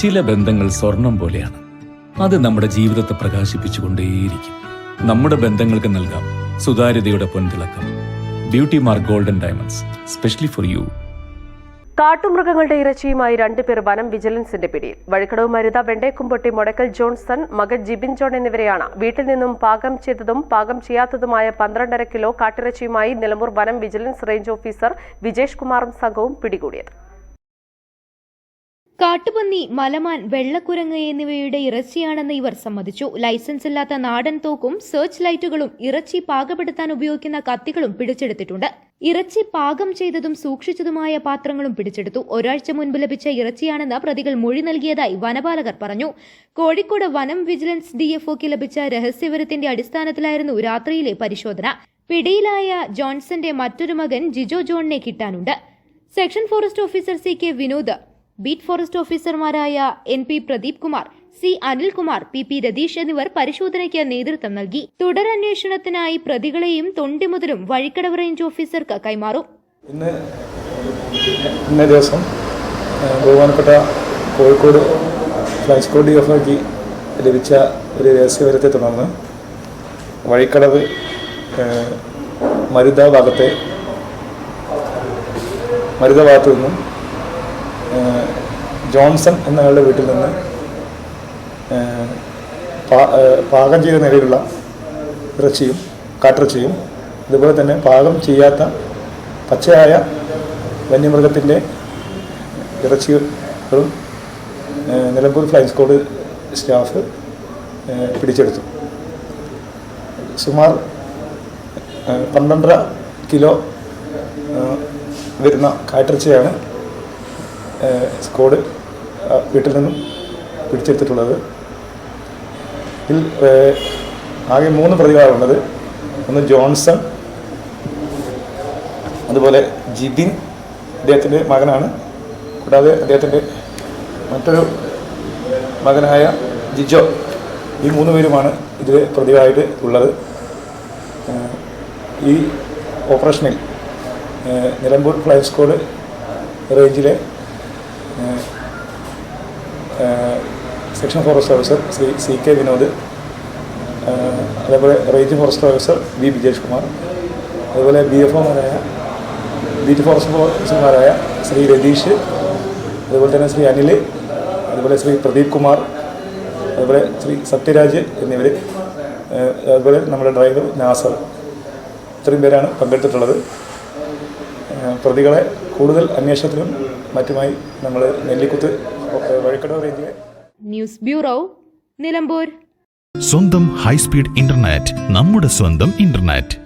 ചില ബന്ധങ്ങൾ സ്വർണം പോലെയാണ്. അത് നമ്മുടെ ജീവിതത്തെ പ്രകാശിപ്പിച്ചുകൊണ്ടേയിരിക്കും. നമ്മുടെ ബന്ധങ്ങൾക്ക് നൽകാം സുതാര്യതയുടെ പൊൻതിളക്കം. Beauty mark golden diamonds, specially for you. കാട്ടുമൃഗങ്ങളുടെ ഇറച്ചിയുമായി 2 പേർ വനം വിജിലൻസിന്റെ പിടിയിൽ. വഴിക്കടവ് മരുത വെണ്ടേക്കുംപൊട്ടി മൊടക്കൽ ജോൺസൺ, മകൻ ജിബിൻ ജോൺ എന്നിവരെയാണ് വീട്ടിൽ നിന്നും പാകം ചെയ്തതും പാകം ചെയ്യാത്തതുമായ 12.5 കിലോ കാട്ടിറച്ചിയുമായി നിലമ്പൂർ വനം വിജിലൻസ് റേഞ്ച് ഓഫീസർ വിജേഷ് കുമാറും സംഘവും പിടികൂടിയത്. കാട്ടുപന്നി, മലമാൻ, വെള്ളക്കുരങ്ങ് എന്നിവയുടെ ഇറച്ചിയാണെന്ന് ഇവർ സമ്മതിച്ചു. ലൈസൻസ് ഇല്ലാത്ത നാടൻ തോക്കും സെർച്ച് ലൈറ്റുകളും ഇറച്ചി പാകപ്പെടുത്താൻ ഉപയോഗിക്കുന്ന കത്തികളും പിടിച്ചെടുത്തിട്ടുണ്ട്. ഇറച്ചി പാകം ചെയ്തതും സൂക്ഷിച്ചതുമായ പാത്രങ്ങളും പിടിച്ചെടുത്തു. ഒരാഴ്ച മുൻപ് ലഭിച്ച ഇറച്ചിയാണെന്ന് പ്രതികൾ മൊഴി നൽകിയതായി വനപാലകർ പറഞ്ഞു. കോഴിക്കോട് വനം വിജിലൻസ് DFOക്ക് ലഭിച്ച രഹസ്യവിവരത്തിന്റെ അടിസ്ഥാനത്തിലായിരുന്നു രാത്രിയിലെ പരിശോധന. പിടിയിലായ ജോൺസന്റെ മറ്റൊരു മകൻ ജിജോ ജോണിനെ കിട്ടാനുണ്ട്. Section forest officer CK Vinod, beat forest ഓഫീസർമാരായ NP Pradeep Kumar, C Anilkumar, PP Ratheesh എന്നിവർ പരിശോധനയ്ക്ക് നേതൃത്വം നൽകി. തുടരന്വേഷണത്തിനായി പ്രതികളെയും തൊണ്ടിമുതലും വഴിക്കടവ് റേഞ്ച് ഓഫീസർക്ക് കൈമാറും. ഇന്നേ ദിവസം ബഹുമാനപ്പെട്ട കോഴിക്കോട് ഫ്ലൈ സ്ക്വാഡ് DFOക്ക് ലഭിച്ച ഒരു രഹസ്യവിവരത്തെ തുടർന്ന് വഴിക്കടവ് മരുത ഭാഗത്ത് നിന്നും ജോൺസൺ എന്നയാളുടെ വീട്ടിൽ നിന്ന് പാകം ചെയ്ത നിലയിലുള്ള ഇറച്ചിയും കാട്ടിറച്ചിയും അതുപോലെ തന്നെ പാകം ചെയ്യാത്ത പച്ചയായ വന്യമൃഗത്തിൻ്റെ ഇറച്ചികളും നിലമ്പൂർ ഫ്ലൈ സ്ക്വാഡ് സ്റ്റാഫ് പിടിച്ചെടുത്തു. സുമാർ 12.5 കിലോ വരുന്ന കാട്ടിറച്ചിയാണ് സ്ക്വാഡ് വീട്ടിൽ നിന്നും പിടിച്ചെടുത്തിട്ടുള്ളത്. ഇതിൽ ആകെ 3 പ്രതികളാണുള്ളത്. ഒന്ന് ജോൺസൺ, അതുപോലെ ജിബിൻ, അദ്ദേഹത്തിൻ്റെ മകനാണ്. കൂടാതെ അദ്ദേഹത്തിൻ്റെ മറ്റൊരു മകനായ ജിജോ. ഈ 3 പേരുമാണ് ഇതിൽ പ്രതികളായിട്ട് ഉള്ളത്. ഈ ഓപ്പറേഷനിൽ നിലമ്പൂർ ഫ്ലൈ സ്ക്വാഡ് റേഞ്ചിലെ section forest officer Shri CK Vinod, അതേപോലെ range forest officer V Vijesh Kumar, അതുപോലെ BFOമാരായ ബീറ്റ് ഫോറസ്റ്റ് ഓഫീസർമാരായ ശ്രീ രതീഷ്, അതുപോലെ തന്നെ ശ്രീ അനിൽ, അതുപോലെ ശ്രീ പ്രദീപ് കുമാർ, അതുപോലെ ശ്രീ സത്യരാജ് എന്നിവർ, അതുപോലെ നമ്മുടെ ഡ്രൈവർ നാസർ, ഇത്രയും പേരാണ് പങ്കെടുത്തിട്ടുള്ളത്. പ്രതികളെ കൂടുതൽ അന്വേഷണത്തിനും മറ്റുമായി നമ്മൾ നെല്ലിക്കുത്ത് വഴിക്കടവ് റേഞ്ചിലെ ന്യൂസ് ബ്യൂറോ, നിലമ്പൂർ. സ്വന്തം ഹൈസ്പീഡ് ഇന്റർനെറ്റ്, നമ്മുടെ സ്വന്തം ഇന്റർനെറ്റ്.